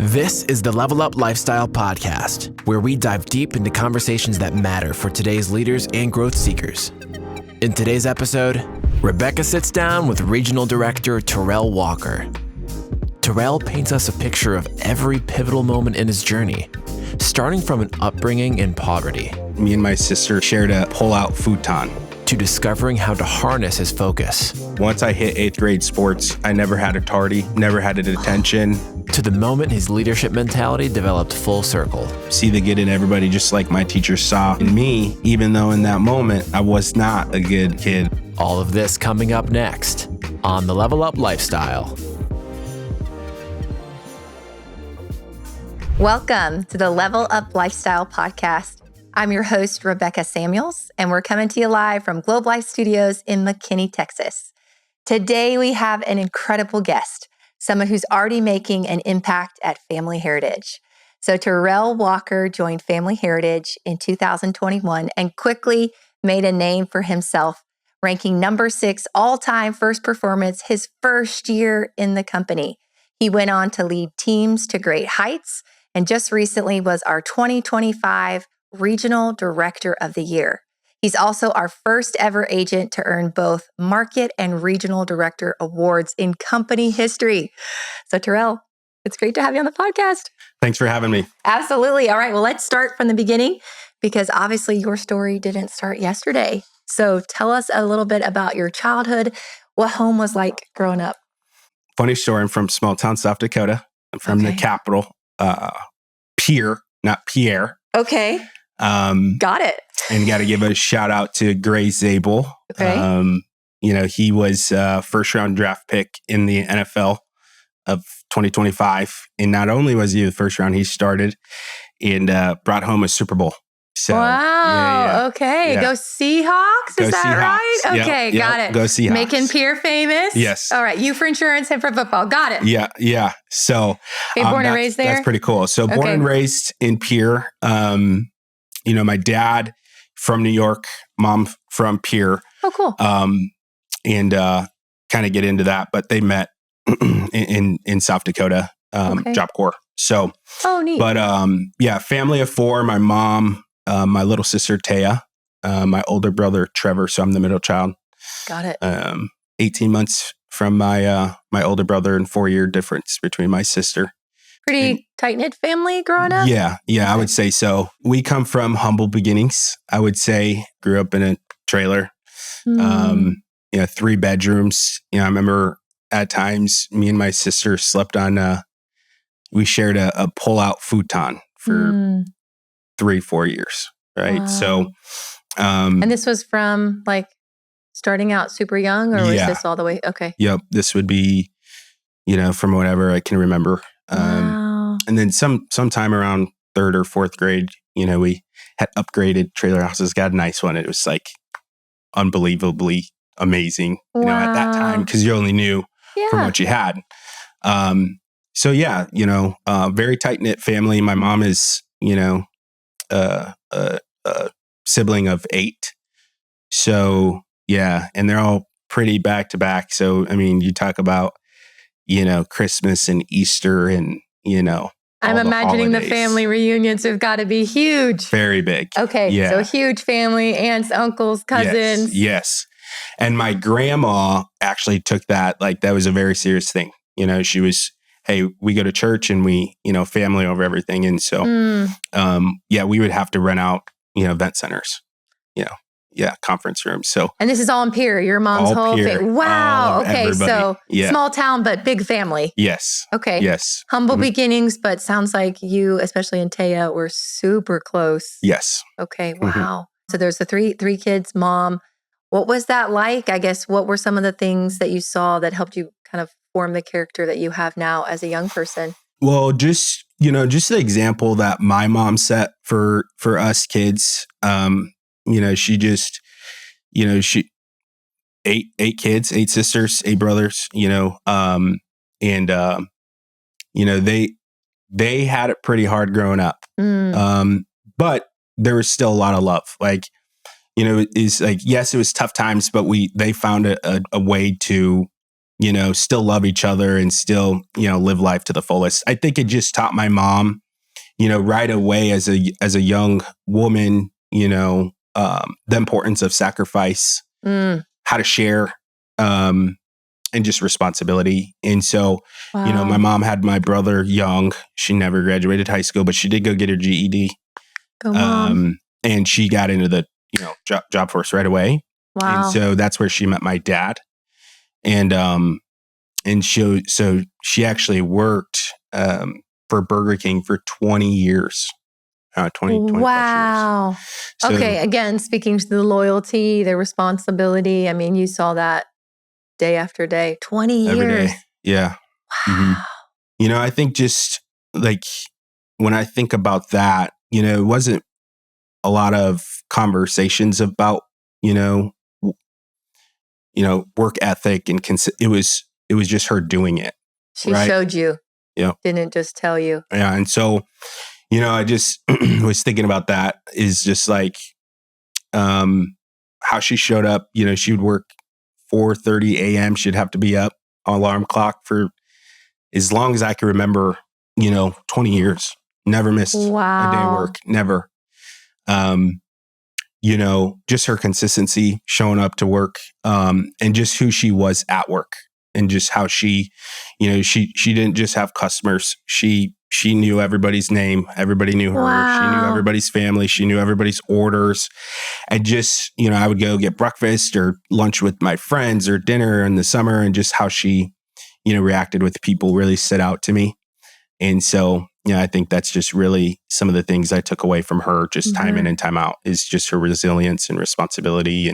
This is the Level Up Lifestyle Podcast, where we dive deep into conversations that matter for today's leaders and growth seekers. In today's episode, Rebekah sits down with Regional Director Terrelle Walker. Terrelle paints us a picture of every pivotal moment in his journey, starting from an upbringing in poverty. Me and my sister shared a pull-out futon. To discovering how to harness his focus. Once I hit 8th grade sports, I never had a tardy, never had a detention. To the moment his leadership mentality developed full circle. See the good in everybody, just like my teachers saw in me, even though in that moment I was not a good kid. All of this coming up next on the Level Up Lifestyle. Welcome to the Level Up Lifestyle Podcast. I'm your host, Rebekah Samuels, and we're coming to you live from Globe Life Studios in McKinney, Texas. Today, we have an incredible guest, someone who's already making an impact at Family Heritage. So Terrelle Walker joined Family Heritage in 2021 and quickly made a name for himself, ranking number 6 all-time first performance his first year in the company. He went on to lead teams to great heights and just recently was our 2025 Regional Director of the Year. He's also our first ever agent to earn both Market and Regional Director awards in company history. So Terrelle, it's great to have you on the podcast. Thanks for having me. Absolutely. All right. Well, let's start from the beginning because obviously your story didn't start yesterday. So tell us a little bit about your childhood, what home was like growing up. Funny story. I'm from small town, South Dakota. I'm from the capital, Pierre, not Pierre. Okay. Got it. And got to give a shout out to Gray Zabel. Okay. He was first round draft pick in the NFL of 2025. And not only was he the first round, he started and brought home a Super Bowl. So, wow. Okay. Yeah. Go Seahawks. Go Is that Seahawks. right? Okay. Got it. Go Seahawks. Making Pierre famous. Yes. All right. You for insurance, him for football. Got it. Yeah. So, born and raised there? That's pretty cool. So, born and raised in Pierre. My dad from New York, mom from Pierre. Oh, cool. And kind of get into that, but they met in South Dakota, Job Corps. So, neat. But family of 4. My mom, my little sister Taya, my older brother Trevor. So I'm the middle child. Got it. 18 months from my older brother and 4-year difference between my sister. Pretty tight-knit family growing up? Yeah, I would say so. We come from humble beginnings. I would say grew up in a trailer, 3 bedrooms. I remember at times me and my sister slept on, we shared a pull-out futon for 3-4 years, right? Wow. So, and this was from starting out super young, or was this all the way? Okay. Yep. This would be, from whatever I can remember. Wow. And then sometime around 3rd or 4th grade, we had upgraded trailer houses, got a nice one. It was unbelievably amazing, at that time, because you only knew from what you had. Very tight-knit family. My mom is, a sibling of 8. So, and they're all pretty back to back. So, you talk about, Christmas and Easter and, I'm imagining the family reunions have got to be huge. Very big. Okay. Yeah. So huge family, aunts, uncles, cousins. Yes. And my grandma actually took that, that was a very serious thing. She was, hey, we go to church and we, family over everything. And so, we would have to rent out, event centers, conference rooms. So, and this is all in Pierre, your mom's whole family. Wow. Okay. Everybody. So small town, but big family. Yes. Okay. Yes. Humble beginnings, but sounds like you, especially in Taya, were super close. Yes. Okay. Wow. So there's the three kids, mom. What was that like? I guess, what were some of the things that you saw that helped you kind of form the character that you have now as a young person? Well, just the example that my mom set for us kids. She just, she 8 kids, 8 sisters, 8 brothers, they had it pretty hard growing up. But there was still a lot of love. Yes, it was tough times, but they found a way to still love each other and still, live life to the fullest. I think it just taught my mom, right away as a young woman, the importance of sacrifice, how to share, and just responsibility. And so, my mom had my brother young. She never graduated high school, but she did go get her GED. Go Mom. And she got into the, job force right away. Wow. And so that's where she met my dad. And she actually worked for Burger King for 20 years. 20 wow. years. So, okay. Again, speaking to the loyalty, the responsibility. I mean, you saw that day after day, 20 years. Every day. Yeah. Wow. Mm-hmm. I think just like when I think about that, it wasn't a lot of conversations about, work ethic and it was just her doing it. She showed you. Yeah. Didn't just tell you. Yeah. And so, I just was thinking about that is just like how she showed up. She would work 4:30 a.m. She'd have to be up on alarm clock for as long as I can remember, 20 years. Never missed a day of work. Never. Just her consistency showing up to work and just who she was at work and just how she didn't just have customers. She knew everybody's name. Everybody knew her. Wow. She knew everybody's family. She knew everybody's orders. And just, I would go get breakfast or lunch with my friends or dinner in the summer, and just how she, reacted with people really stood out to me. And so, I think that's just really some of the things I took away from her, just time in and time out, is just her resilience and responsibility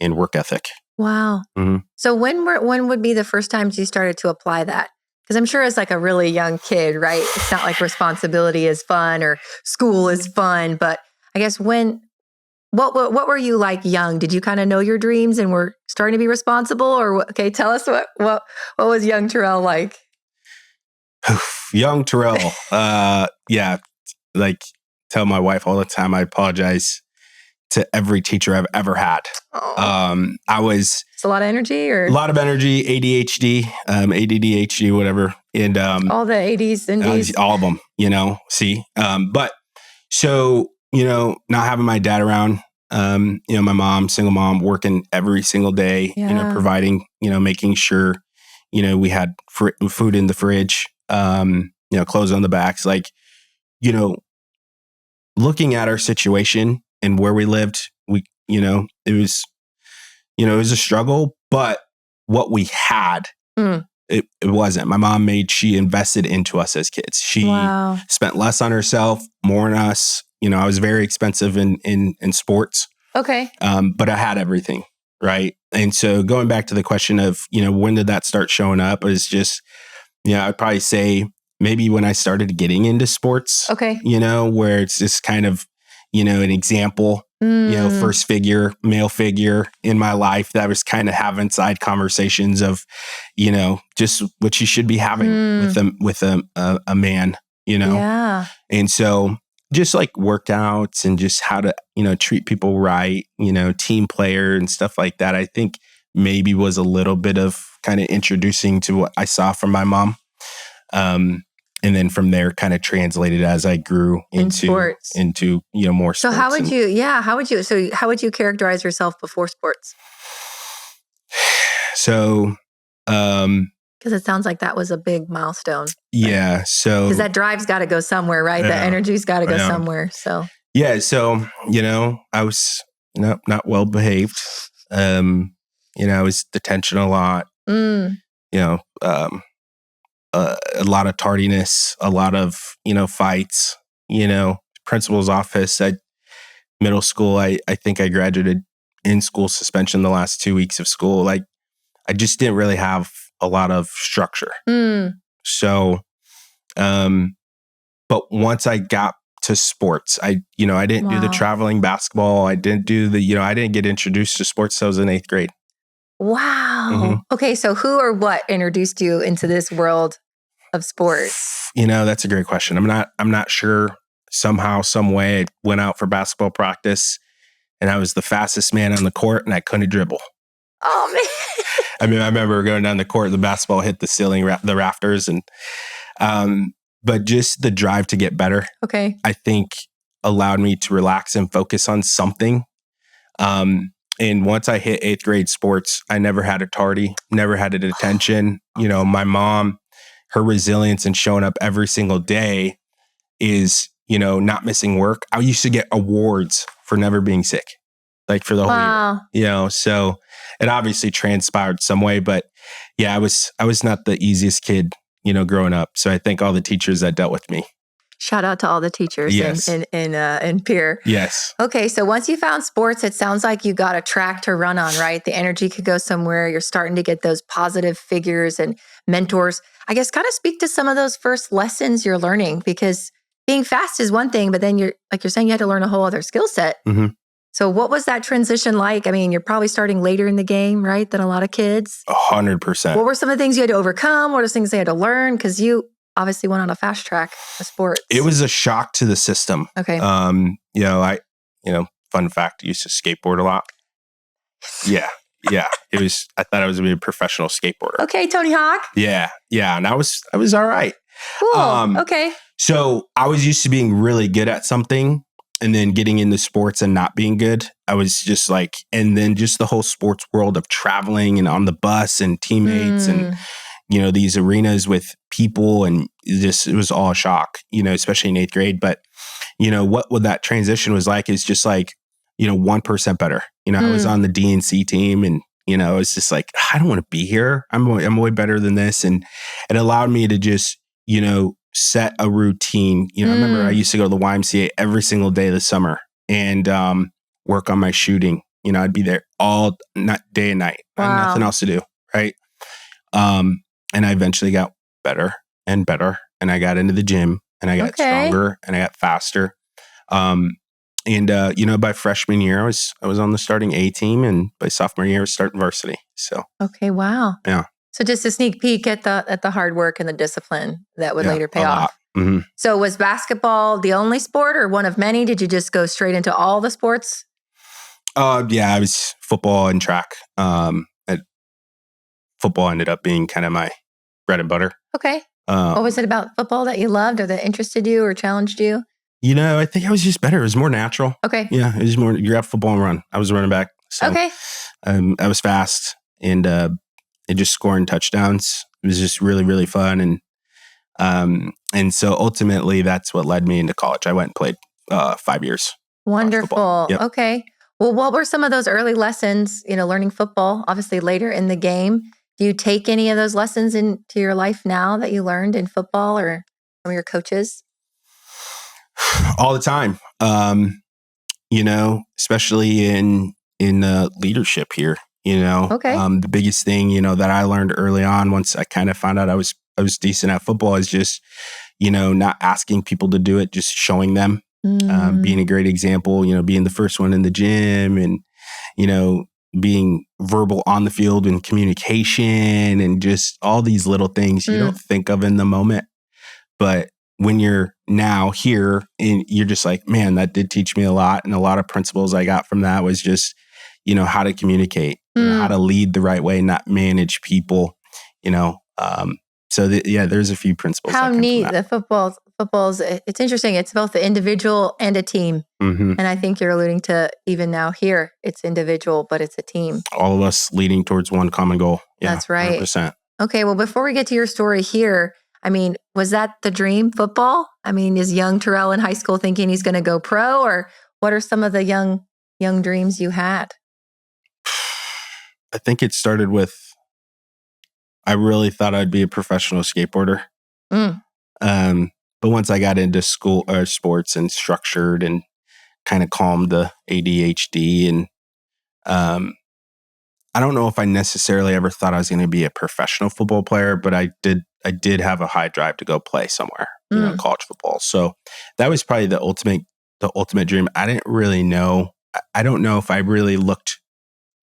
and work ethic. Wow. Mm-hmm. So when would be the first times you started to apply that? Because I'm sure as like a really young kid, right? It's not like responsibility is fun or school is fun, but I guess what were you like young? Did you kind of know your dreams and were starting to be responsible, or okay? Tell us what was young Terrelle like? Young Terrelle, yeah, like tell my wife all the time. I apologize to every teacher I've ever had. It's a lot of energy, or a lot of energy, ADHD, ADD, HD, whatever, and all the 80s and Ds, all of them. But so not having my dad around, my mom, single mom, working every single day, providing, making sure, we had food in the fridge, clothes on the backs, like, looking at our situation and where we lived, it was a struggle, but what we had, it wasn't. My mom she invested into us as kids. She spent less on herself, more on us. I was very expensive in sports. Okay. But I had everything. Right. And so going back to the question of, when did that start showing up, is just, I'd probably say maybe when I started getting into sports. Okay. Where it's just kind of, an example, first figure, male figure in my life that was kind of having side conversations of, just what you should be having with a man, Yeah. And so just like workouts and just how to, treat people right, team player and stuff like that, I think maybe was a little bit of kind of introducing to what I saw from my mom. And then from there kind of translated as I grew into more sports. So how would you characterize yourself before sports? So, because it sounds like that was a big milestone. Yeah. Right? So, because that drive's got to go somewhere, right? The energy's got to go somewhere. So, yeah. So, I was not well behaved. I was detention a lot. A lot of tardiness, a lot of, fights, principal's office at middle school. I think I graduated in school suspension the last 2 weeks of school. Like, I just didn't really have a lot of structure. So, but once I got to sports, I didn't do the traveling basketball. I didn't do I didn't get introduced to sports till I was in 8th grade. Wow. Mm-hmm. Okay. So who or what introduced you into this world of sports? That's a great question. I'm not sure. Somehow, some way I went out for basketball practice and I was the fastest man on the court and I couldn't dribble. Oh man. I mean, I remember going down the court, the basketball hit the ceiling, the rafters, and but just the drive to get better. Okay. I think allowed me to relax and focus on something. And once I hit 8th grade sports, I never had a tardy, never had a detention. My mom, her resilience and showing up every single day is, not missing work. I used to get awards for never being sick, like for the whole year. So it obviously transpired some way, but yeah, I was not the easiest kid, growing up. So I thank all the teachers that dealt with me. Shout out to all the teachers in Pierre. Yes. Okay, so once you found sports, it sounds like you got a track to run on, right? The energy could go somewhere. You're starting to get those positive figures and mentors. I guess kind of speak to some of those first lessons you're learning, because being fast is one thing, but then you're saying you had to learn a whole other skill set. Mm-hmm. So what was that transition like? I mean, you're probably starting later in the game, right, than a lot of kids. 100%. What were some of the things you had to overcome? What are the things they had to learn? Because you obviously went on a fast track of sports. It was a shock to the system. Okay. Fun fact, I used to skateboard a lot. Yeah. It was, I thought I was going to be a professional skateboarder. Okay, Tony Hawk. Yeah. And I was all right. Cool. Okay. So I was used to being really good at something and then getting into sports and not being good. I was just like, and then just the whole sports world of traveling and on the bus and teammates and these arenas with people, and it was all a shock, especially in 8th grade. But, what that transition was like is just like, 1% better. I was on the DNC team and, it's just like, I don't want to be here. I'm way better than this. And it allowed me to just, set a routine. I remember I used to go to the YMCA every single day this summer and work on my shooting. I'd be there all day and night. I had nothing else to do. Right. And I eventually got better and better, and I got into the gym, and I got stronger, and I got faster. By freshman year, I was on the starting A team, and by sophomore year, I was starting varsity. So okay, wow, yeah. So just a sneak peek at the hard work and the discipline that would later pay off. Mm-hmm. So was basketball the only sport, or one of many? Did you just go straight into all the sports? Yeah, I was football and track. Football ended up being kind of my bread and butter. Okay. What was it about football that you loved or that interested you or challenged you? I think I was just better. It was more natural. Okay. Yeah, it was more, you grab football and run. I was a running back. So, okay. I was fast and just scoring touchdowns. It was just really, really fun. And so ultimately that's what led me into college. I went and played 5 years. Wonderful. Yep. Okay. Well, what were some of those early lessons, learning football, obviously later in the game? Do you take any of those lessons into your life now that you learned in football or from your coaches? All the time. Especially in leadership here, Okay. The biggest thing, that I learned early on once I kind of found out I was decent at football is just, not asking people to do it, just showing them, being a great example, being the first one in the gym and, being verbal on the field and communication and just all these little things you don't think of in the moment. But when you're now here and you're just like, man, that did teach me a lot. And a lot of principles I got from that was just, how to communicate, how to lead the right way, not manage people, there's a few principles. How neat the football's, it's interesting. It's both the individual and a team. Mm-hmm. And I think you're alluding to even now here, it's individual, but it's a team. All of us leading towards one common goal. Yeah, that's right. 100%. Okay. Well, before we get to your story here, I mean, was that the dream, football? I mean, is young Terrelle in high school thinking he's going to go pro, or what are some of the young dreams you had? I think it started with, I really thought I'd be a professional skateboarder. But once I got into school or sports and structured and kind of calmed the ADHD, and I don't know if I necessarily ever thought I was going to be a professional football player, but I did have a high drive to go play somewhere, college football. So that was probably the ultimate dream. I didn't really know. I don't know if I really looked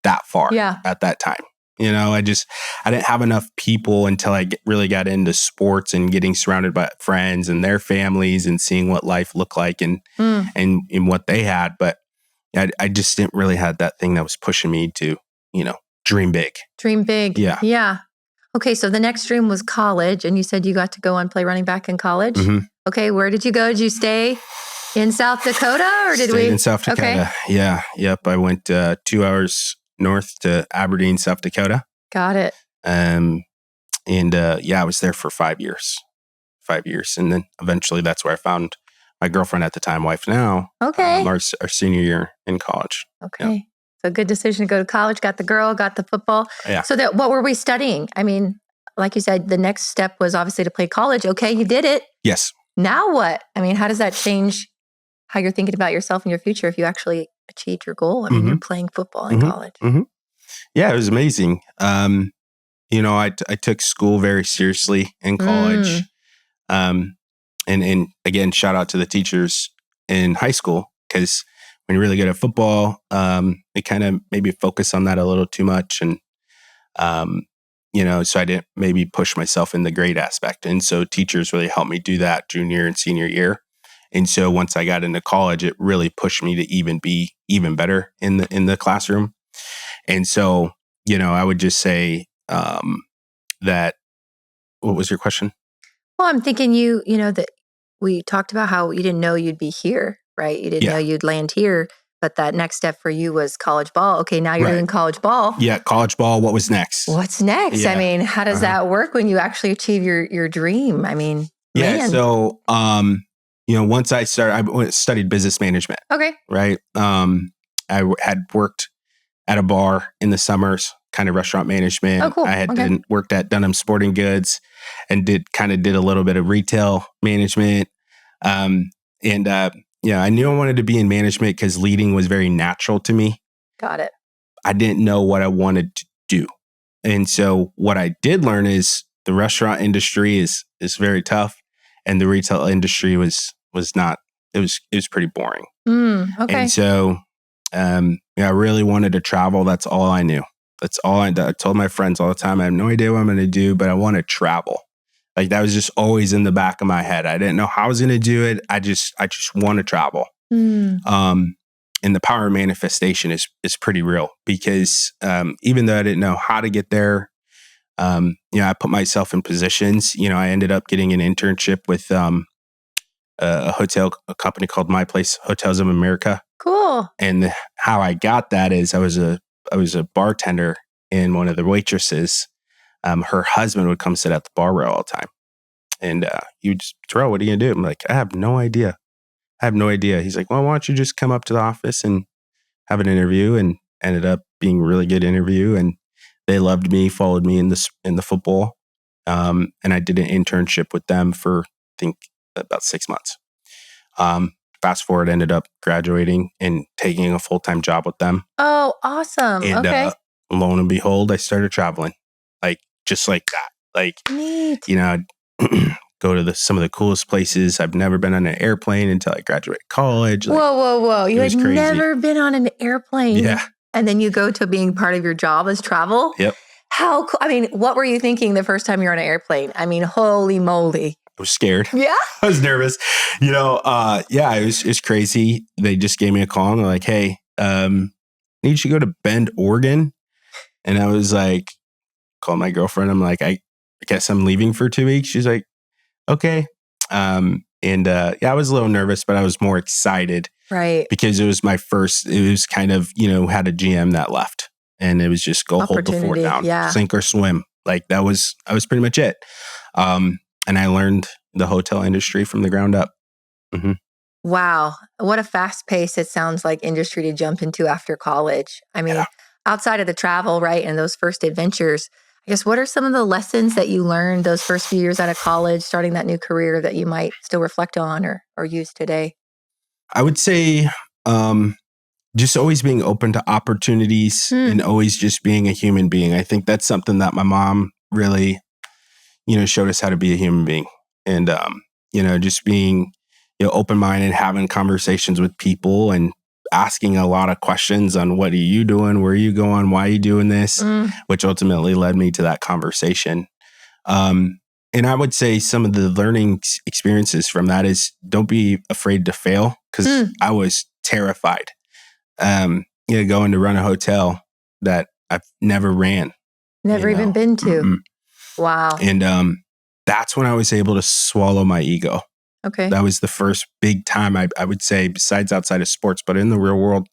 that far at that time. I didn't have enough people until I really got into sports and getting surrounded by friends and their families and seeing what life looked like and what they had. But I just didn't really have that thing that was pushing me to, dream big. Dream big. Yeah. Yeah. Okay. So the next dream was college. And you said you got to go and play running back in college. Mm-hmm. Okay. Where did you go? Did you stay in South Dakota or did Stayed in South Dakota. Okay. Yeah. Yep. I went 2 hours north to Aberdeen, South Dakota. Got it. I was there for 5 years. 5 years. And then eventually that's where I found my girlfriend at the time, wife now. Okay. Our senior year in college. Okay. Yeah. So good decision to go to college, got the girl, got the football. Yeah. So what were we studying? I mean, like you said, the next step was obviously to play college. Okay, you did it. Yes. Now what? I mean, how does that change how you're thinking about yourself and your future if you actually achieved your goal? I mean, you're playing football in college. Mm-hmm. Yeah, it was amazing. I took school very seriously in college. And again, shout out to the teachers in high school, because when you're really good at football, they kind of maybe focus on that a little too much. And, so I didn't maybe push myself in the grade aspect. And so teachers really helped me do that junior and senior year. And so once I got into college, it really pushed me to be even better in the classroom. And so, I would just say that, what was your question? Well, I'm thinking that we talked about how you didn't know you'd be here, right? You didn't know you'd land here, but that next step for you was college ball. Okay, now you're doing college ball. Yeah, college ball. What was next? What's next? Yeah. I mean, how does that work when you actually achieve your dream? I mean, man. So, once I studied business management. Okay. Right. I had worked at a bar in the summers, kind of restaurant management. Oh, cool. I had worked at Dunham Sporting Goods and did a little bit of retail management. I knew I wanted to be in management because leading was very natural to me. Got it. I didn't know what I wanted to do. And so what I did learn is the restaurant industry is very tough, and the retail industry was not. It was pretty boring. Okay. And so I really wanted to travel. That's all I knew. That's all I told my friends all the time. I have no idea what I'm going to do, but I want to travel. Like, that was just always in the back of my head. I didn't know how I was going to do it. I just want to travel. And the power of manifestation is pretty real, because even though I didn't know how to get there, I put myself in positions. I ended up getting an internship with a company called My Place Hotels of America. Cool. And how I got that is I was a bartender, and one of the waitresses, her husband would come sit at the bar rail all the time. And you just, Terrelle, what are you going to do? I'm like, I have no idea. He's like, well, why don't you just come up to the office and have an interview? And ended up being a really good interview. And they loved me, followed me in the football. And I did an internship with them for, I think, about 6 months. Fast forward, ended up graduating and taking a full-time job with them. Oh, awesome. And okay. Lo and behold, I started traveling, just like that. Neat. Go to some of the coolest places. I've never been on an airplane until I graduated college. Whoa. You had crazy. never been on an airplane. Yeah. And then you go to being part of your job as travel? Yep. How cool. I mean, what were you thinking the first time you were on an airplane? I mean, holy moly. I was scared. Yeah. I was nervous. It was crazy. They just gave me a call and they're like, hey, need you to go to Bend, Oregon. And I was like, called my girlfriend. I'm like, I guess I'm leaving for 2 weeks. She's like, okay. I was a little nervous, but I was more excited. Right. Because it was my first, it was kind of, had a GM that left, and it was just go hold the fort down, sink or swim. That was pretty much it. And I learned the hotel industry from the ground up. Mm-hmm. Wow. What a fast pace it sounds like industry to jump into after college. I mean, outside of the travel, right, and those first adventures, I guess, what are some of the lessons that you learned those first few years out of college, starting that new career, that you might still reflect on or use today? I would say just always being open to opportunities and always just being a human being. I think that's something that my mom really, showed us how to be a human being. And, just being, open-minded, having conversations with people and asking a lot of questions on what are you doing, where are you going, why are you doing this, which ultimately led me to that conversation. And I would say some of the learning experiences from that is don't be afraid to fail, because I was terrified. Going to run a hotel that I've never ran. Never even been to. Mm-mm. Wow. And that's when I was able to swallow my ego. Okay. That was the first big time I would say, besides outside of sports, but in the real world,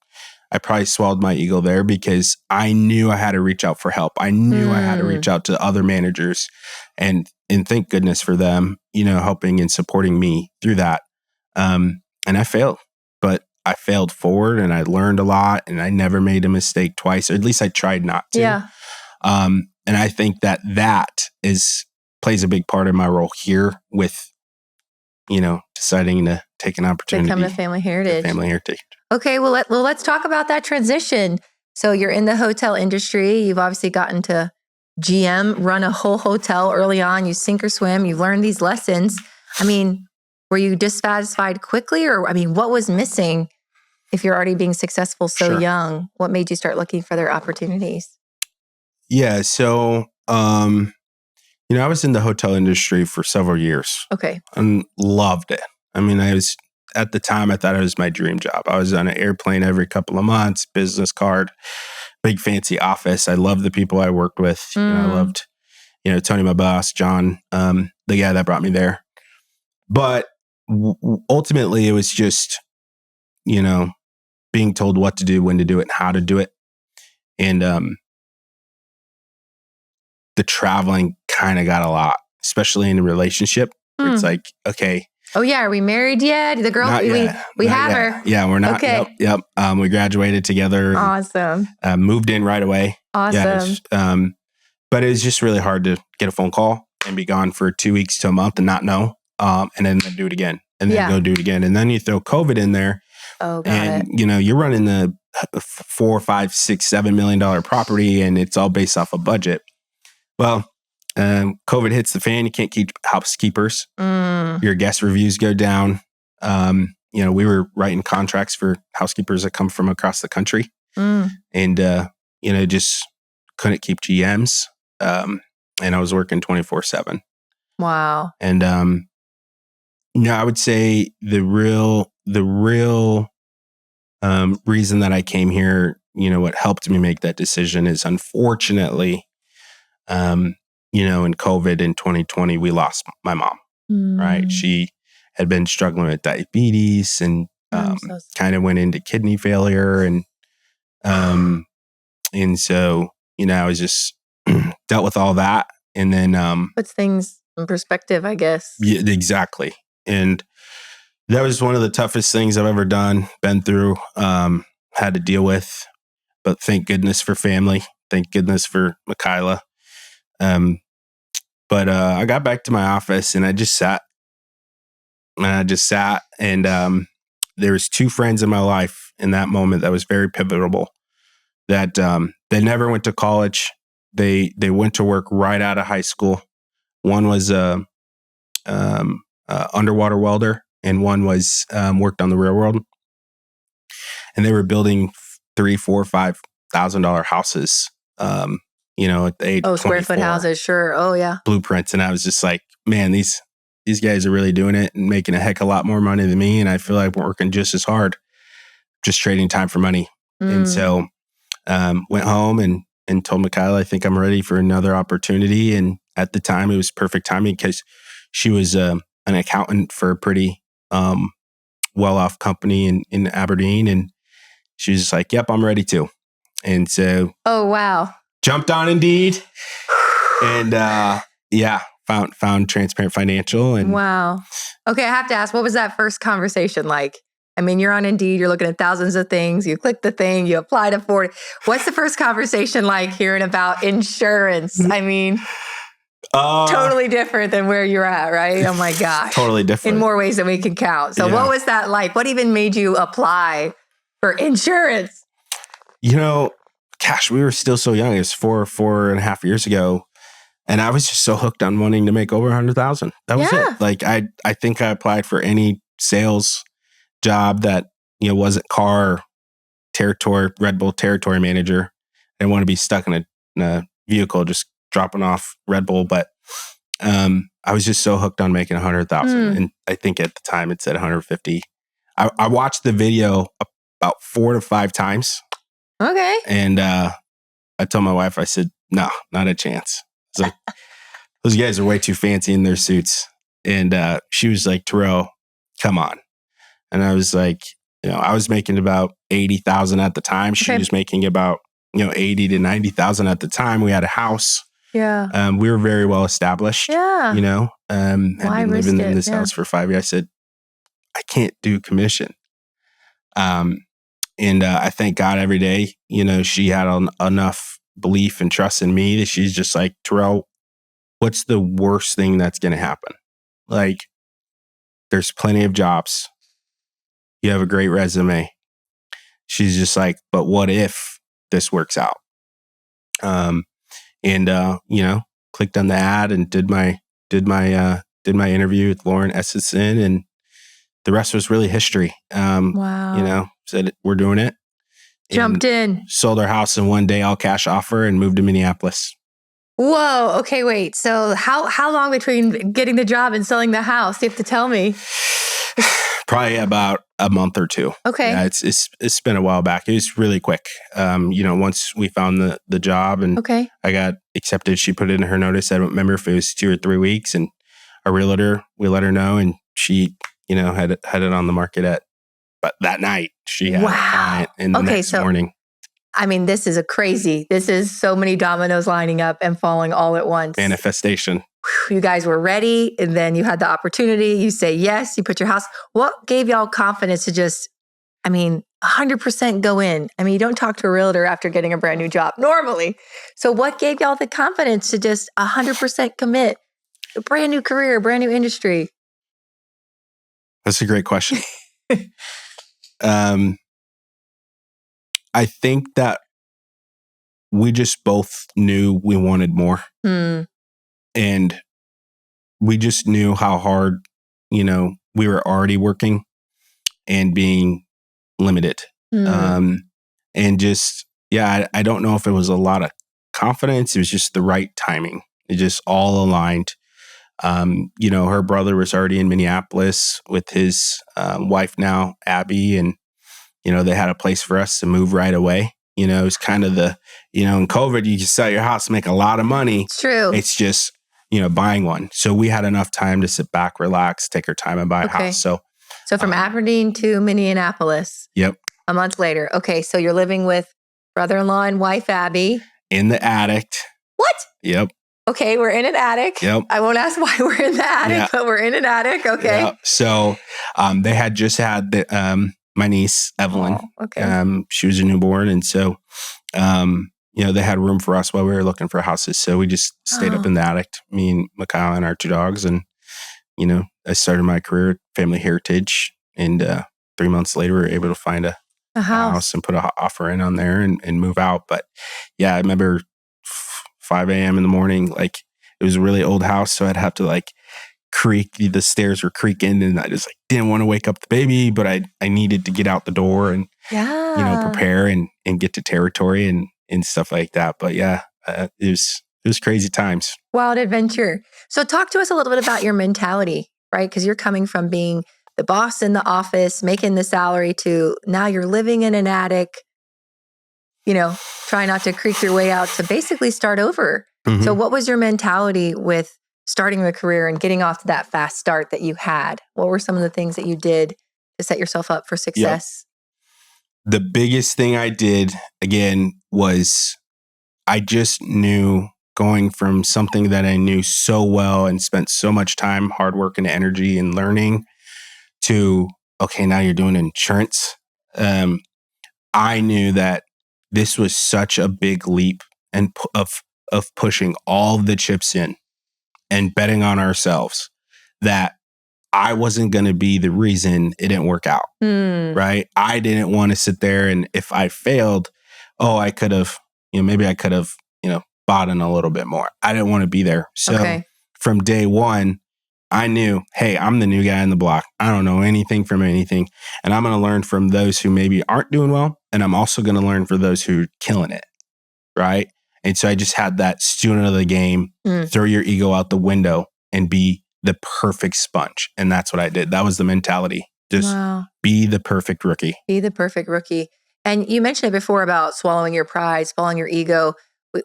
I probably swallowed my ego there because I knew I had to reach out for help. I knew I had to reach out to other managers, and thank goodness for them, helping and supporting me through that. And I failed, but I failed forward, and I learned a lot, and I never made a mistake twice, or at least I tried not to. Yeah. And I think that plays a big part in my role here with, deciding to take an opportunity. Become a family heritage. Okay, well, let's talk about that transition. So you're in the hotel industry. You've obviously gotten to run a whole hotel early on. You sink or swim. You've learned these lessons. I mean, were you dissatisfied quickly? Or, what was missing if you're already being successful so young? What made you start looking for their opportunities? Yeah, so, I was in the hotel industry for several years. Okay. And loved it. At the time, I thought it was my dream job. I was on an airplane every couple of months, business card, big fancy office. I loved the people I worked with. I loved, Tony, my boss, John, the guy that brought me there. But ultimately, it was just, being told what to do, when to do it, and how to do it. And the traveling kind of got a lot, especially in a relationship. Where it's like, okay. Oh yeah, are we married yet? The girl we have her. Yeah, we're not. Okay. Yep. We graduated together. Awesome. Moved in right away. Awesome. Yeah, but it was just really hard to get a phone call and be gone for 2 weeks to a month and not know, and then do it again, and then go do it again, and then you throw COVID in there. Oh, got and it. You're running the $4, $5, $6, $7 million property, and it's all based off a budget. Well, COVID hits the fan. You can't keep housekeepers. Your guest reviews go down. We were writing contracts for housekeepers that come from across the country, and just couldn't keep GMs. And I was working 24/7. Wow. And I would say the real reason that I came here, what helped me make that decision is, unfortunately, in COVID in 2020, we lost my mom, right? She had been struggling with diabetes and kind of went into kidney failure. And so, I was just dealt with all that. And then puts things in perspective, I guess. Yeah, exactly. And that was one of the toughest things I've ever been through, had to deal with. But thank goodness for family. Thank goodness for Michaela. But I got back to my office and I just sat. And there was two friends in my life in that moment that was very pivotal. That they never went to college. They went to work right out of high school. One was underwater welder, and one was worked on the railroad. And they were building $3,000, $4,000, $5,000 houses. At the age of 24. Square foot houses, sure. Oh yeah. Blueprints. And I was just like, man, these guys are really doing it and making a heck of a lot more money than me. And I feel like we're working just as hard, just trading time for money. And so went home and told Michaela, I think I'm ready for another opportunity. And at the time, it was perfect timing because she was an accountant for a pretty well-off company in Aberdeen. And she was just like, yep, I'm ready too. And so oh wow, jumped on Indeed and found Transparent Financial. And wow. Okay, I have to ask, what was that first conversation like? You're on Indeed, you're looking at thousands of things, you click the thing, you apply to for it. What's the first conversation like hearing about insurance? Totally different than where you're at, right? Oh my gosh. Totally different. In more ways than we can count. So what was that like? What even made you apply for insurance? Gosh, we were still so young. It was 4.5 years ago. And I was just so hooked on wanting to make over 100,000. That was it. Like, I think I applied for any sales job that, wasn't car territory, Red Bull territory manager. I didn't want to be stuck in a vehicle just dropping off Red Bull. But I was just so hooked on making 100,000. And I think at the time it said 150. I watched the video about 4 to 5 times. Okay. And I told my wife, I said, no, not a chance. I was like, those guys are way too fancy in their suits. And she was like, Terrelle, come on. And I was like, I was making about 80,000 at the time. She was making about, 80 to 90,000 at the time. We had a house. Yeah. We were very well established. Yeah. Had been living in this house for 5 years. I said, I can't do commission. And I thank God every day, she had enough belief and trust in me that she's just like, Terrelle, what's the worst thing that's going to happen? Like, there's plenty of jobs. You have a great resume. She's just like, but what if this works out? Clicked on the ad and did my interview with Lauren Essenson, and the rest was really history. Wow. Said we're doing it. Jumped in. Sold our house in one day, all cash offer, and moved to Minneapolis. Whoa. Okay, wait. So how long between getting the job and selling the house? You have to tell me. Probably about a month or two. Okay. Yeah, it's been a while back. It was really quick. Once we found the job and I got accepted, she put it in her notice. I don't remember if it was 2 or 3 weeks, and our realtor, we let her know, and she, had it on the market but that night she had a client in the next morning. I mean, this is so many dominoes lining up and falling all at once. Manifestation. You guys were ready, and then you had the opportunity. You say yes, you put your house. What gave y'all confidence to just, 100% go in? You don't talk to a realtor after getting a brand new job normally. So what gave y'all the confidence to just 100% commit? A brand new career, brand new industry. That's a great question. I think that we just both knew we wanted more. And we just knew how hard, we were already working and being limited. And just, I don't know if it was a lot of confidence. It was just the right timing. It just all aligned. Her brother was already in Minneapolis with his wife now, Abby, and they had a place for us to move right away. It was kind of in COVID, you can sell your house, make a lot of money. It's true. It's just, buying one. So we had enough time to sit back, relax, take our time and buy a house. So from Aberdeen to Minneapolis. Yep. A month later. Okay. So you're living with brother-in-law and wife, Abby. In the attic. What? Yep. Okay. We're in an attic. Yep. I won't ask why we're in the attic, but we're in an attic. Okay. Yep. So they had just had my niece, Evelyn. Oh, okay. She was a newborn. And so, they had room for us while we were looking for houses. So we just stayed up in the attic, me and Rebekah and our 2 dogs. And, I started my career at Family Heritage. And 3 months later, we were able to find a house and put an offer in on there and move out. But I remember 5 a.m. in the morning, like it was a really old house. So I'd have to creak, the stairs were creaking, and I just didn't want to wake up the baby, but I needed to get out the door and, prepare and get to territory and stuff like that. But it was crazy times. Wild adventure. So talk to us a little bit about your mentality, right? Because you're coming from being the boss in the office, making the salary, to now you're living in an attic, try not to creak your way out to basically start over. Mm-hmm. So what was your mentality with starting a career and getting off to that fast start that you had? What were some of the things that you did to set yourself up for success? Yep. The biggest thing I did, again, was I just knew, going from something that I knew so well and spent so much time, hard work and energy and learning, to, okay, now you're doing insurance. I knew that this was such a big leap and of pushing all the chips in and betting on ourselves that I wasn't going to be the reason it didn't work out. Right? I didn't want to sit there, and if I failed, I could have, maybe I could have, bought in a little bit more. I didn't want to be there. So from day one, I knew, hey, I'm the new guy on the block. I don't know anything from anything. And I'm going to learn from those who maybe aren't doing well. And I'm also going to learn from those who are killing it. Right? And so I just had that student of the game, throw your ego out the window and be the perfect sponge. And that's what I did. That was the mentality. Just be the perfect rookie. Be the perfect rookie. And you mentioned it before about swallowing your pride, swallowing your ego.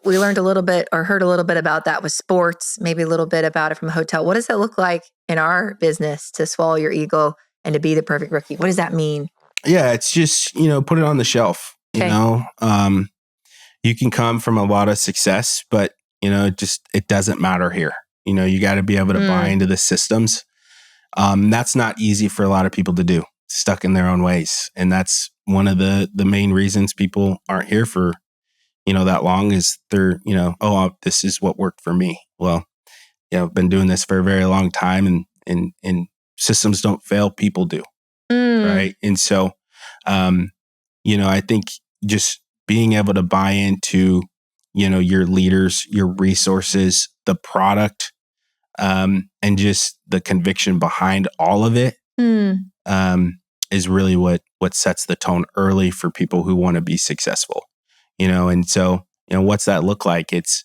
We learned a little bit or heard a little bit about that with sports, maybe a little bit about it from a hotel. What does it look like in our business to swallow your ego and to be the perfect rookie? What does that mean? Yeah, it's just, put it on the shelf, Okay. You can come from a lot of success, but, it doesn't matter here. You got to be able to buy into the systems. That's not easy for a lot of people to do, stuck in their own ways. And that's one of the main reasons people aren't here for, that long is they're, this is what worked for me. Well, I've been doing this for a very long time and systems don't fail, people do. Right. And so, I think just being able to buy into, your leaders, your resources, the product, and just the conviction behind all of it, is really what sets the tone early for people who want to be successful, and so, what's that look like? It's,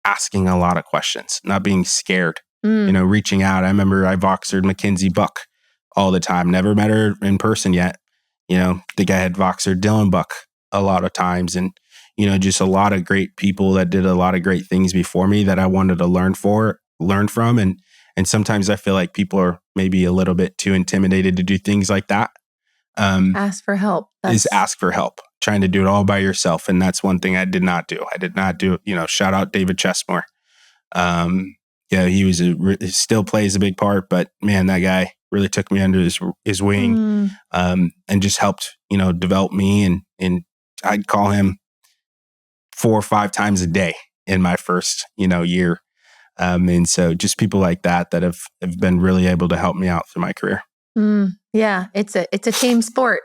asking a lot of questions, not being scared, reaching out. I remember I Voxered Mackenzie Buck all the time. Never met her in person yet. Think I had Voxered Dylan Buck a lot of times, and, just a lot of great people that did a lot of great things before me that I wanted to learn from. And sometimes I feel like people are maybe a little bit too intimidated to do things like that. Ask for help. Ask for help, trying to do it all by yourself. And that's one thing I did not do. Shout out David Chesmore. He still plays a big part, but man, that guy really took me under his wing, and just helped, develop me. And I'd call him 4 or 5 times a day in my first, year. And so just people like that have been really able to help me out through my career. Yeah. It's a team sport,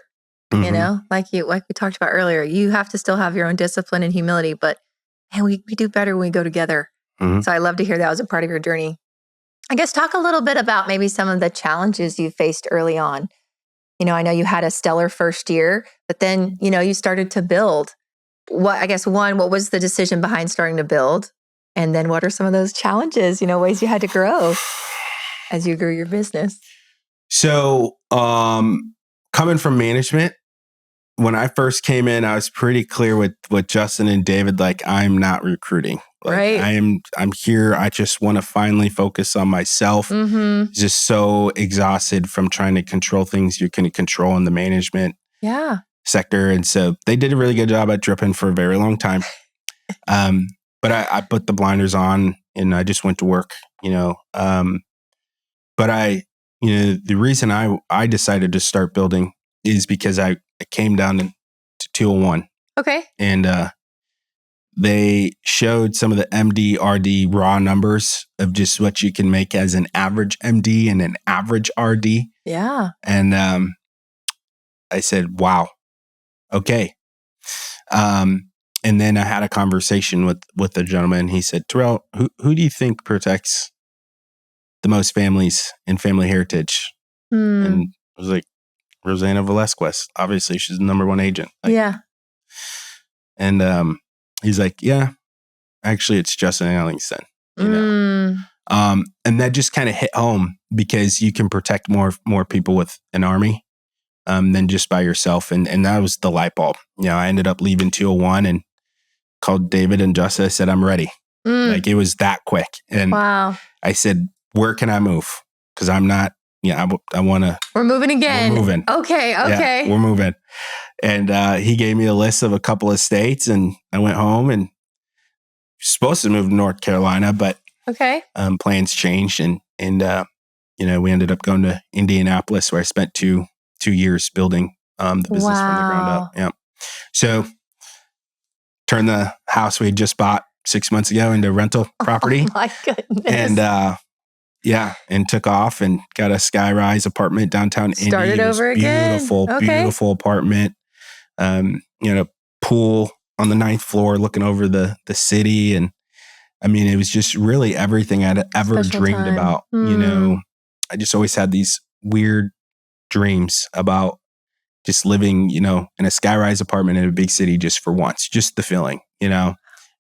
like we talked about earlier. You have to still have your own discipline and humility, but man, we do better when we go together. So I love to hear that was a part of your journey. I guess talk a little bit about maybe some of the challenges you faced early on. I know you had a stellar first year, but then, you started to build. What was the decision behind starting to build? And then what are some of those challenges, ways you had to grow as you grew your business? So, coming from management, when I first came in, I was pretty clear with Justin and David, like, I'm not recruiting. Like, right. I'm here. I just want to finally focus on myself. Just so exhausted from trying to control things you can control in the management sector. And so they did a really good job at dripping for a very long time. But I put the blinders on and I just went to work, but the reason I decided to start building is because I came down to 201. Okay. And they showed some of the MD, RD raw numbers of just what you can make as an average MD and an average RD. Yeah. And I said, wow, okay. And then I had a conversation with the gentleman. He said, Terrelle, who do you think protects the most families in family heritage? And I was like, Rosanna Velasquez. Obviously, she's the number one agent. And he's like, yeah, actually, it's Justin Ellingson. And that just kind of hit home because you can protect more people with an army than just by yourself. And that was the light bulb. I ended up leaving 201 and called David and Justin. I said, I'm ready. Like, it was that quick. And wow. I said, where can I move? Because I'm not, I want to. We're moving again. We're moving. Okay. Yeah, we're moving. And he gave me a list of a couple of states and I went home and supposed to move to North Carolina, but plans changed. And we ended up going to Indianapolis where I spent two years building the business from the ground up. Yeah. So turned the house we had just bought 6 months ago into rental property. Oh my goodness. And and took off and got a skyrise apartment downtown Indy. Started over again. Beautiful apartment. Pool on the 9th floor looking over the city. And I mean, it was just really everything I'd ever dreamed about. I just always had these weird dreams about just living, in a skyrise apartment in a big city just for once, just the feeling,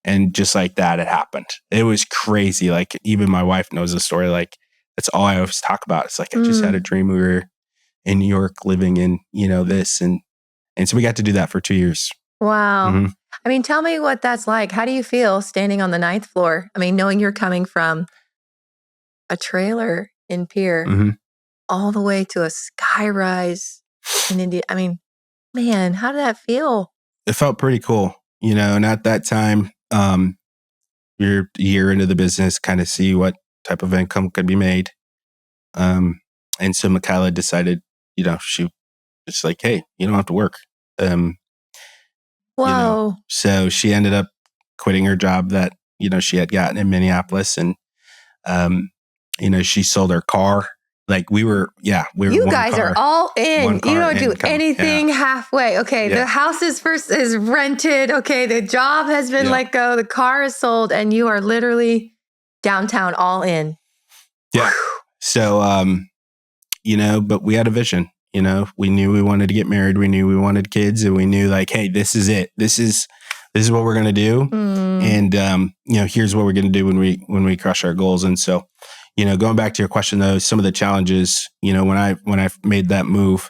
and just like that, it happened. It was crazy. Like, even my wife knows the story. Like, that's all I always talk about. It's like, I just had a dream we were in New York living in, this. And so we got to do that for 2 years. Wow. I mean, tell me what that's like. How do you feel standing on the 9th floor? I mean, knowing you're coming from a trailer in Pierre all the way to a skyrise in India. I mean, man, how did that feel? It felt pretty cool, and at that time, you're a year into the business, kind of see what type of income could be made. And so Michaela decided, she was like, hey, you don't have to work. Whoa. So she ended up quitting her job that, she had gotten in Minneapolis, and, she sold her car. Like we were you guys are all in. You don't do anything halfway. Okay. Yeah. The house is rented. Okay. The job has been let go. The car is sold, and you are literally downtown all in. Yeah. So, but we had a vision, we knew we wanted to get married. We knew we wanted kids, and we knew like, hey, this is it. This is what we're going to do. And, here's what we're going to do when we crush our goals. And so, going back to your question though, some of the challenges, when I made that move,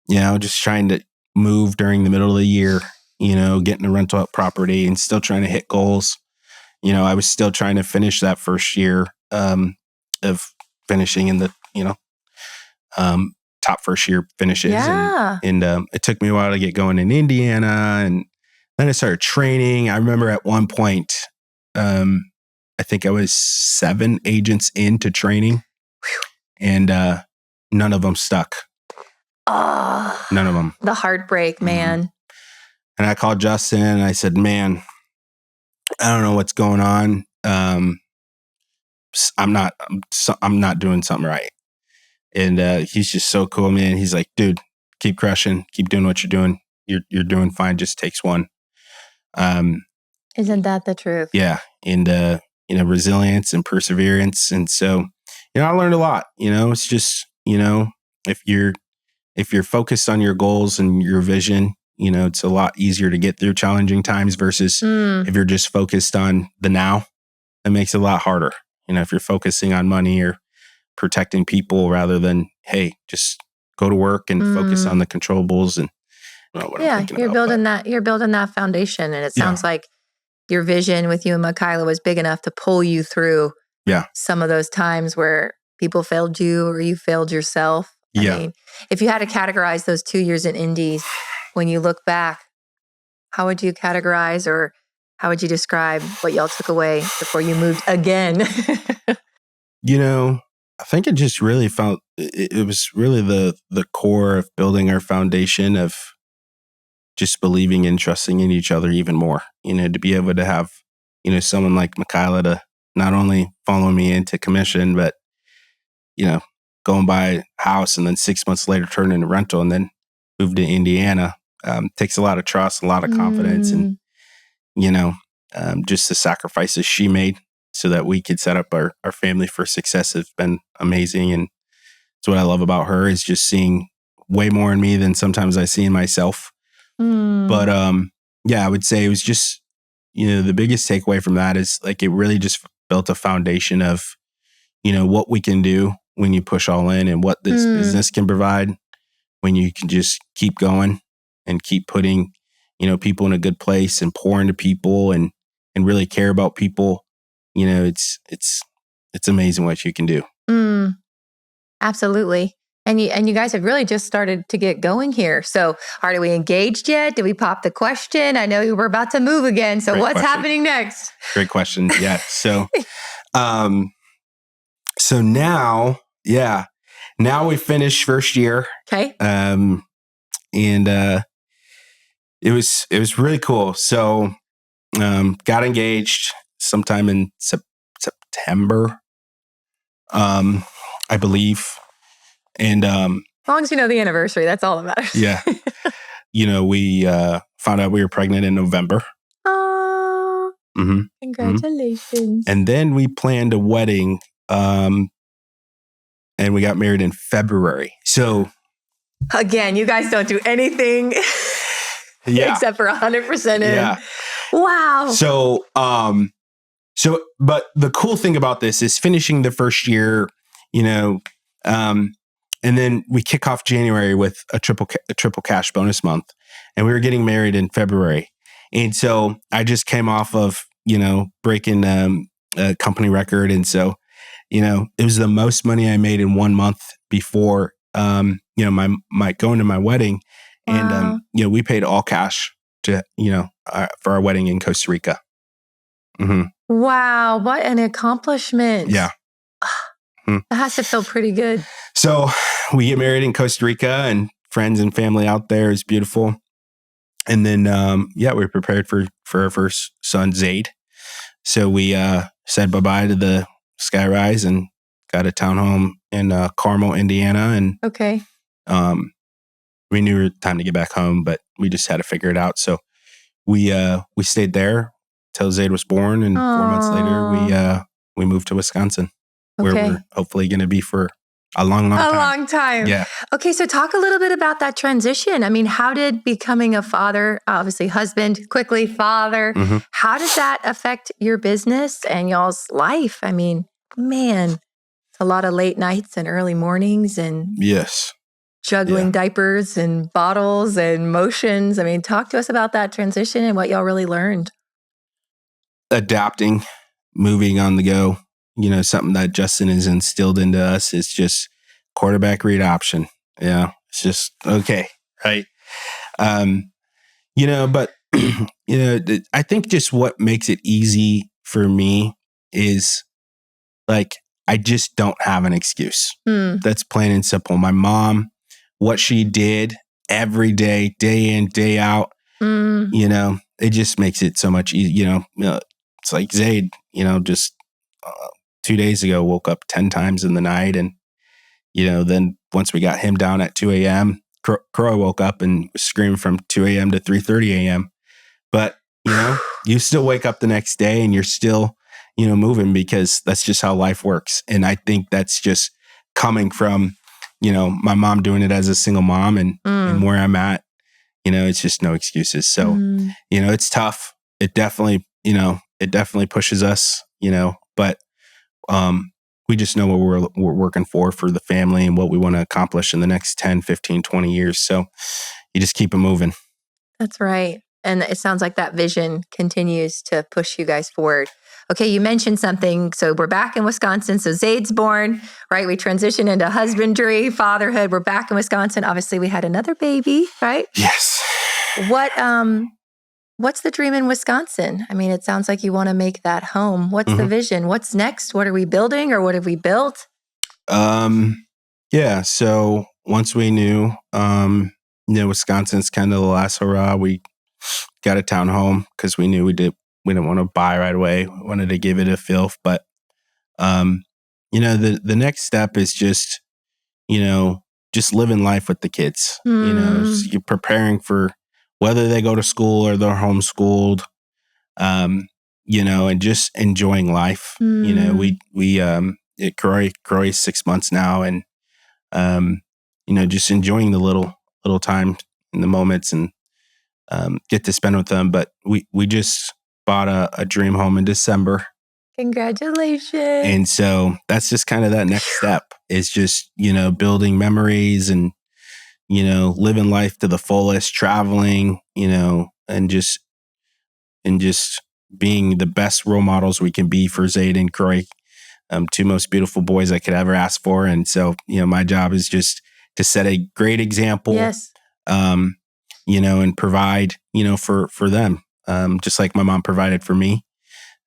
just trying to move during the middle of the year, getting a rental property and still trying to hit goals. I was still trying to finish that first year of finishing in the, top first year finishes. Yeah. And it took me a while to get going in Indiana. And then I started training. I remember at one point, I think I was 7 agents into training, and none of them stuck. Oh, none of them. The heartbreak, man. And I called Justin and I said, man, I don't know what's going on. I'm not doing something right. And he's just so cool, man. He's like, dude, keep crushing, keep doing what you're doing. You're doing fine. Just takes one. Isn't that the truth? Yeah. And, resilience and perseverance. And so, I learned a lot, it's just, if you're focused on your goals and your vision, it's a lot easier to get through challenging times versus if you're just focused on the now, it makes it a lot harder. If you're focusing on money or protecting people rather than, hey, just go to work and focus on the controllables and you're building that foundation. And it sounds like your vision with you and Michaela was big enough to pull you through some of those times where people failed you or you failed yourself. I mean, if you had to categorize those 2 years in Indies, when you look back, how would you categorize or how would you describe what y'all took away before you moved again? I think it just really felt, it was really the core of building our foundation of just believing and trusting in each other even more, to be able to have, someone like Michaela to not only follow me into commission, but, go and buy a house and then 6 months later turn into rental and then move to Indiana. Takes a lot of trust, a lot of confidence, and, just the sacrifices she made so that we could set up our family for success has been amazing. And it's what I love about her is just seeing way more in me than sometimes I see in myself. But I would say it was just, the biggest takeaway from that is like it really just built a foundation of, what we can do when you push all in and what this business can provide when you can just keep going and keep putting, people in a good place and pour into people and really care about people. It's amazing what you can do. Absolutely. And you guys have really just started to get going here. So are we engaged yet? Did we pop the question? I know we're about to move again. So Great what's question. happening next? Great question. Yeah. So, so now we finished first year. Okay. And it was really cool. So, got engaged sometime in September, I believe. And as long as you know the anniversary, that's all that matters. Yeah. We found out we were pregnant in November. Oh, congratulations. And then we planned a wedding and we got married in February. So again, you guys don't do anything except for 100% in. Yeah. Wow. So, but the cool thing about this is finishing the first year, and then we kick off January with a triple cash bonus month, and we were getting married in February. And so I just came off of, breaking a company record. And so, it was the most money I made in 1 month before, my going to my wedding. Wow. And, we paid all cash to, for our wedding in Costa Rica. Mm-hmm. Wow. What an accomplishment. Yeah. That has to feel pretty good. So we get married in Costa Rica, and friends and family out there is beautiful. And then, we prepared for our first son, Zaid. So we said bye-bye to the Skyrise and got a townhome in Carmel, Indiana. And okay, we knew it was time to get back home, but we just had to figure it out. So we stayed there till Zaid was born, and 4 months later we moved to Wisconsin, where we're hopefully going to be for a long time. A long time. Yeah. Okay, so talk a little bit about that transition. I mean, how did becoming a father, obviously husband, quickly father, how does that affect your business and y'all's life? I mean, man, it's a lot of late nights and early mornings and yes, juggling diapers and bottles and motions. I mean, talk to us about that transition and what y'all really learned. Adapting, moving on the go. Something that Justin has instilled into us is just quarterback read option. Yeah. It's just, okay. Right. But, I think just what makes it easy for me is like, I just don't have an excuse. That's plain and simple. My mom, what she did every day, day in, day out, it just makes it so much easier. It's like Zaid, just 2 days ago, woke up 10 times in the night. And, then once we got him down at 2 a.m., Croy woke up and screamed from 2 a.m. to 3:30 a.m. But, you still wake up the next day and you're still, moving, because that's just how life works. And I think that's just coming from, my mom doing it as a single mom and where I'm at, it's just no excuses. So, it's tough. It definitely pushes us, but we just know what we're working for the family and what we want to accomplish in the next 10, 15, 20 years. So you just keep it moving. That's right. And it sounds like that vision continues to push you guys forward. Okay, you mentioned something. So we're back in Wisconsin. So Zaid's born, right? We transition into husbandry, fatherhood. We're back in Wisconsin. Obviously, we had another baby, right? Yes. What's the dream in Wisconsin? I mean, it sounds like you want to make that home. What's the vision? What's next? What are we building, or what have we built? So once we knew, Wisconsin's kind of the last hurrah, we got a townhome because we knew we didn't want to buy right away. We wanted to give it a feel. But, the next step is just living life with the kids. You're preparing for whether they go to school or they're homeschooled, and just enjoying life. Croy's 6 months now, and, just enjoying the little time in the moments and get to spend with them. But we just bought a dream home in December. Congratulations. And so that's just kind of that next step is just, building memories and, living life to the fullest, traveling, and just being the best role models we can be for Zaid and Croy, two most beautiful boys I could ever ask for. And so, my job is just to set a great example, yes. And provide, for them, just like my mom provided for me.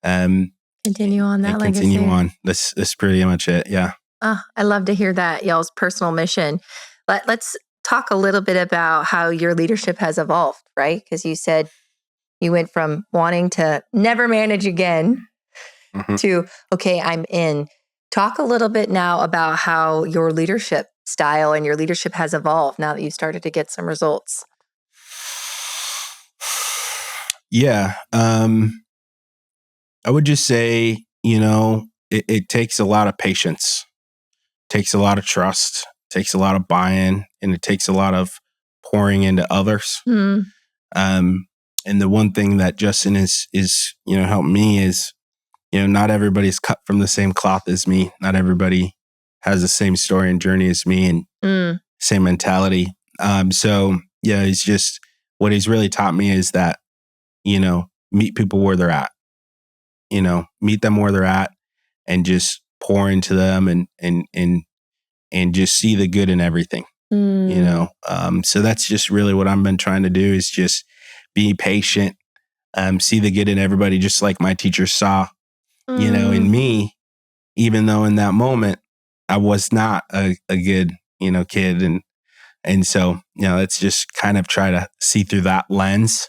Continue on that legacy. Continue on. That's pretty much it. Yeah. I love to hear that, y'all's personal mission. Let's talk a little bit about how your leadership has evolved, right? Because you said you went from wanting to never manage again to, okay, I'm in. Talk a little bit now about how your leadership style and your leadership has evolved now that you've started to get some results. Yeah. I would just say, it takes a lot of patience, takes a lot of trust, takes a lot of buy-in, and it takes a lot of pouring into others. And the one thing that Justin is helped me is, not everybody's cut from the same cloth as me. Not everybody has the same story and journey as me and same mentality. So yeah, it's just what he's really taught me is that, meet people where they're at, meet them where they're at and just pour into them and just see the good in everything, So that's just really what I've been trying to do is just be patient, see the good in everybody, just like my teacher saw, in me, even though in that moment I was not a good, kid. And so, let's just kind of try to see through that lens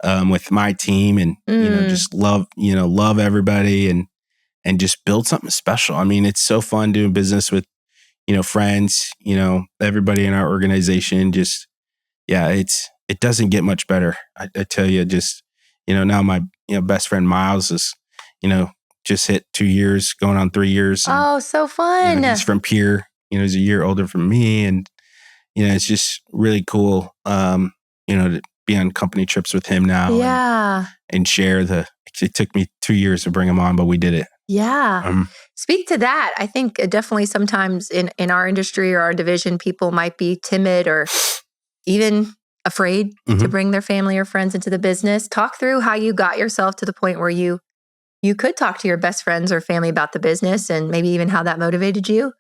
with my team and, just love everybody and just build something special. I mean, it's so fun doing business with, friends, everybody in our organization. Just, it doesn't get much better. I tell you, just, now my, best friend Miles is, just hit 2 years, going on 3 years. And, oh, so fun. He's from Pierre, he's a year older from me. And, it's just really cool, to be on company trips with him now. Yeah. And share it took me 2 years to bring him on, but we did it. Yeah. Speak to that. I think definitely sometimes in our industry or our division, people might be timid or even afraid to bring their family or friends into the business. Talk through how you got yourself to the point where you could talk to your best friends or family about the business and maybe even how that motivated you.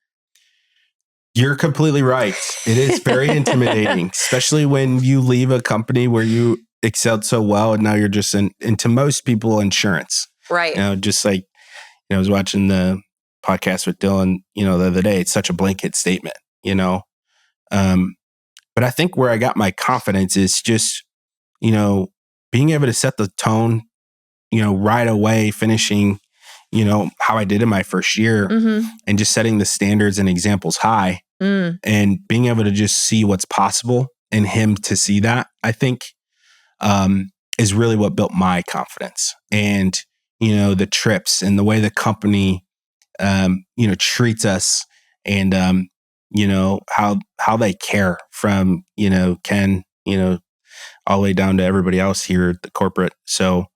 You're completely right. It is very intimidating, especially when you leave a company where you excelled so well and now you're just into most people insurance. Right. Just like, I was watching the podcast with Dylan, the other day. It's such a blanket statement, but I think where I got my confidence is just, being able to set the tone, right away, finishing, how I did in my first year and just setting the standards and examples high and being able to just see what's possible and him to see that, I think, is really what built my confidence. And, the trips and the way the company, treats us and, how they care from, Ken, all the way down to everybody else here at the corporate. So,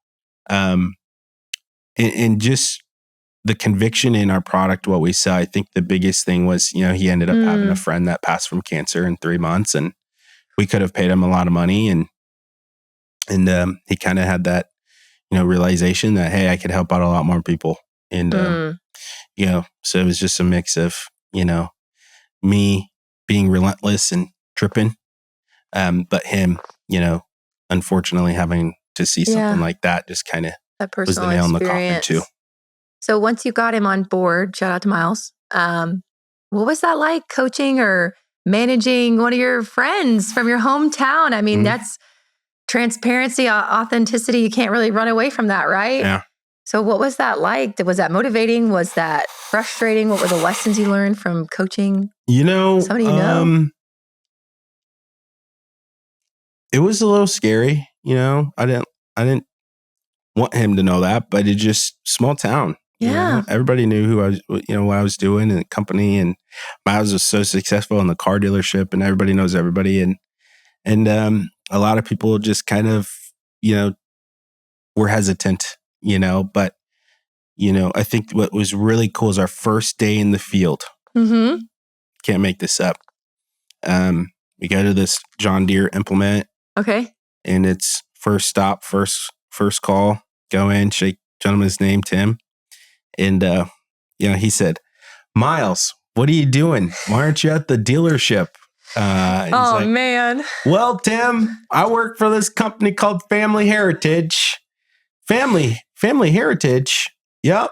and just the conviction in our product, what we sell, I think the biggest thing was, he ended up having a friend that passed from cancer in 3 months and we could have paid him a lot of money. And he kind of had that, realization that, hey, I could help out a lot more people. And, so it was just a mix of, me being relentless and tripping. But him, unfortunately having to see something like that just kind of was the nail in the coffin too. So once you got him on board, shout out to Miles, what was that like coaching or managing one of your friends from your hometown? I mean, that's transparency, authenticity. You can't really run away from that, right? Yeah. So what was that like? Was that motivating? Was that frustrating? What were the lessons you learned from coaching? Somebody it was a little scary. I didn't want him to know that, but it just small town. Yeah. Everybody knew who I was, what I was doing in the company, and Miles was so successful in the car dealership, and everybody knows everybody, and a lot of people just kind of, were hesitant, but I think what was really cool is our first day in the field. Can't make this up. We go to this John Deere implement. Okay. And it's first stop, first call, go in, shake gentleman's name, Tim. And, he said, Miles, what are you doing? Why aren't you at the dealership? Man. Well, Tim, I work for this company called Family Heritage. Family Heritage? Yep.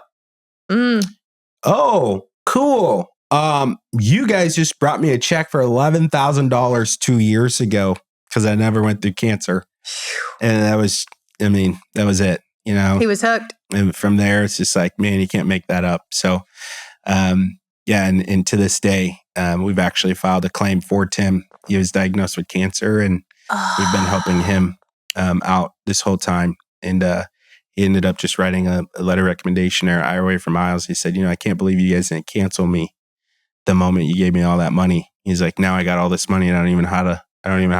Oh, cool. You guys just brought me a check for $11,000 2 years ago because I never went through cancer. And that was it. He was hooked. And from there, it's just like, man, you can't make that up. So, and to this day, we've actually filed a claim for Tim. He was diagnosed with cancer, and we've been helping him out this whole time. And he ended up just writing a letter of recommendation or IOA for Miles. He said, I can't believe you guys didn't cancel me the moment you gave me all that money. He's like, now I got all this money and I don't even know how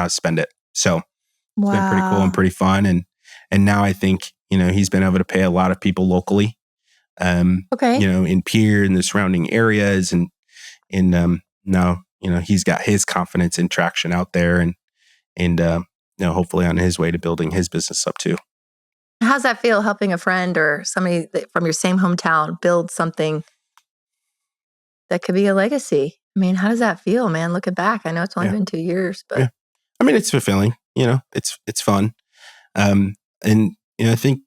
to spend it. So it's been pretty cool and pretty fun. And now I think, he's been able to pay a lot of people locally, in Pierre and the surrounding areas. And now, he's got his confidence and traction out there and hopefully on his way to building his business up too. How's that feel, helping a friend or somebody from your same hometown build something that could be a legacy? I mean, how does that feel, man? Looking back, I know it's only been 2 years, but I mean, it's fulfilling. It's fun. And I think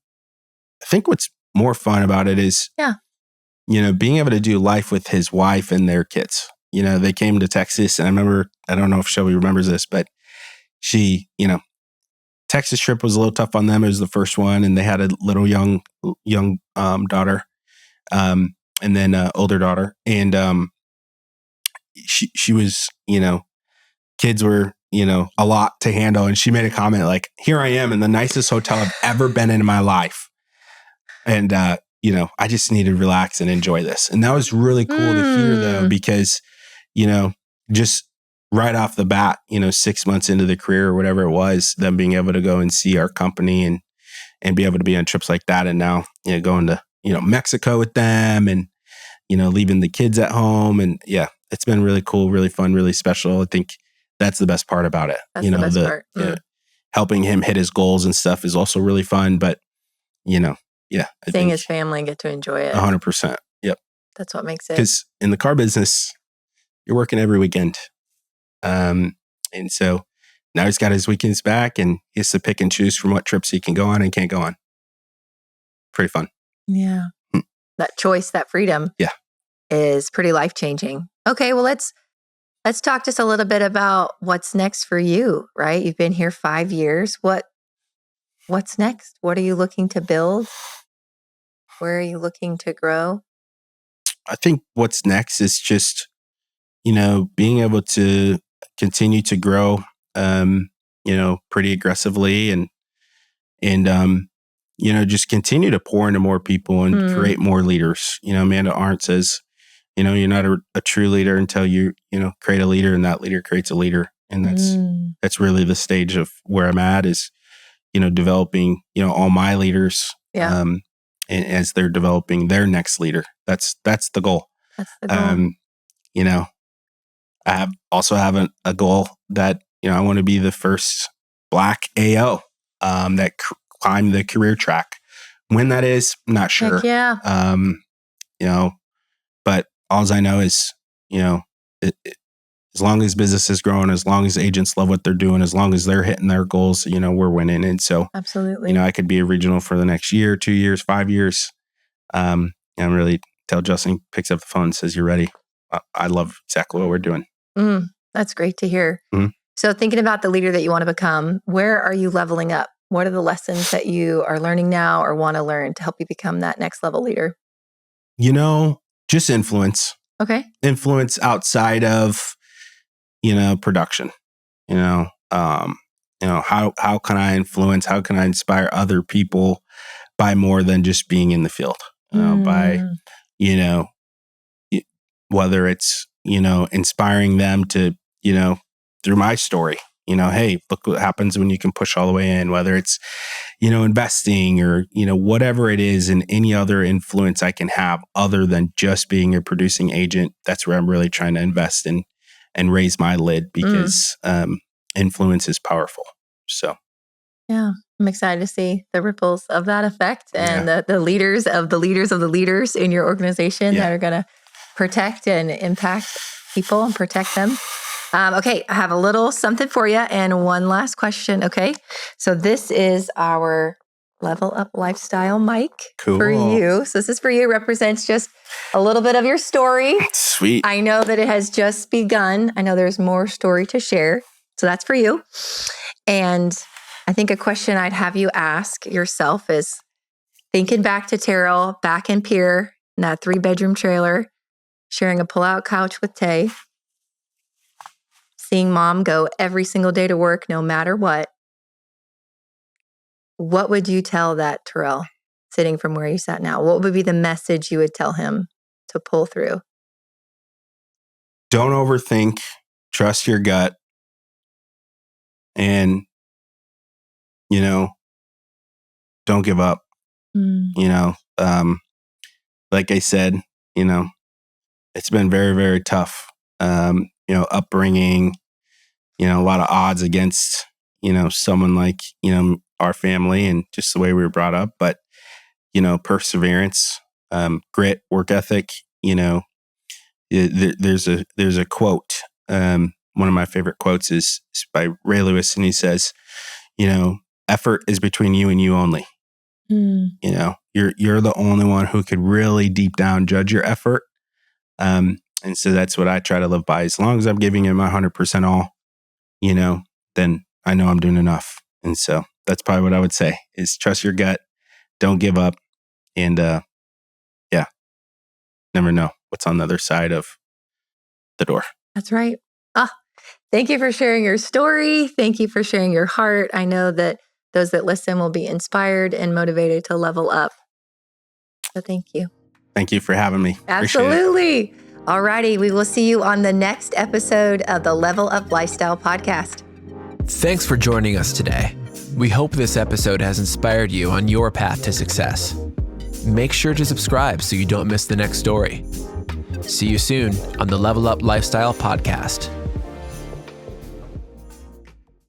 what's more fun about it is being able to do life with his wife and their kids. They came to Texas, and I remember, I don't know if Shelby remembers this, but she, Texas trip was a little tough on them. It was the first one, and they had a little young daughter, and then older daughter, and she was, kids were, a lot to handle, and she made a comment like, "Here I am in the nicest hotel I've ever been in my life, and I just need to relax and enjoy this." And that was really cool to hear, though, because just right off the bat, 6 months into the career or whatever it was, them being able to go and see our company and be able to be on trips like that. And now, going to, Mexico with them and, leaving the kids at home. And it's been really cool, really fun, really special. I think that's the best part about it. That's the best part. Helping him hit his goals and stuff is also really fun. But, seeing his family and get to enjoy it. 100%. Yep. That's what makes it. Because in the car business, you're working every weekend. And so now he's got his weekends back, and he has to pick and choose from what trips he can go on and can't go on. Pretty fun. Yeah. That choice, that freedom is pretty life-changing. Okay, well, let's talk just a little bit about what's next for you, right? You've been here 5 years. What's next? What are you looking to build? Where are you looking to grow? I think what's next is just, being able to continue to grow, pretty aggressively and just continue to pour into more people and create more leaders. Amanda Arndt says, you're not a true leader until you create a leader, and that leader creates a leader. And that's really the stage of where I'm at is, developing, all my leaders, and as they're developing their next leader. That's the goal. That's the goal. I also have a goal that, I want to be the first Black AO that climbed the career track. When that is, I'm not sure. Heck yeah. But all I know is, as long as business is growing, as long as agents love what they're doing, as long as they're hitting their goals, we're winning. And so, absolutely, I could be a regional for the next year, 2 years, 5 years. And really tell Justin, picks up the phone and says, "You're ready." I love exactly what we're doing. That's great to hear. So thinking about the leader that you want to become, where are you leveling up? What are the lessons that you are learning now or want to learn to help you become that next level leader? Just influence. Okay. Influence outside of, production. How can I influence? How can I inspire other people by more than just being in the field? By, whether it's, inspiring them to, through my story, hey, look what happens when you can push all the way in, whether it's, investing or, whatever it is, and any other influence I can have other than just being a producing agent. That's where I'm really trying to invest in and raise my lid, because influence is powerful. So, yeah, I'm excited to see the ripples of that effect and the leaders of the leaders of the leaders in your organization that are going to protect and impact people and protect them. Okay, I have a little something for you and one last question. Okay, so this is our Level Up Lifestyle mic for you. So this is for you. It represents just a little bit of your story. Sweet. I know that it has just begun. I know there's more story to share. So that's for you. And I think a question I'd have you ask yourself is, thinking back to Terrelle, back in Pierre, in that 3-bedroom trailer, sharing a pull-out couch with Tay, seeing mom go every single day to work, no matter what would you tell that Terrelle sitting from where you sat now? What would be the message you would tell him to pull through? Don't overthink, trust your gut, and, don't give up. Like I said, it's been very, very tough. Upbringing, a lot of odds against, someone like, our family and just the way we were brought up. But, perseverance, grit, work ethic, there's a quote. One of my favorite quotes is by Ray Lewis, and he says, effort is between you and you only. You're the only one who could really deep down judge your effort. And so that's what I try to live by. As long as I'm giving it my 100% all, then I know I'm doing enough. And so that's probably what I would say is trust your gut, don't give up, and never know what's on the other side of the door. That's right. Thank you for sharing your story. Thank you for sharing your heart. I know that those that listen will be inspired and motivated to level up. So thank you. Thank you for having me. Absolutely. All righty. We will see you on the next episode of the Level Up Lifestyle Podcast. Thanks for joining us today. We hope this episode has inspired you on your path to success. Make sure to subscribe so you don't miss the next story. See you soon on the Level Up Lifestyle Podcast.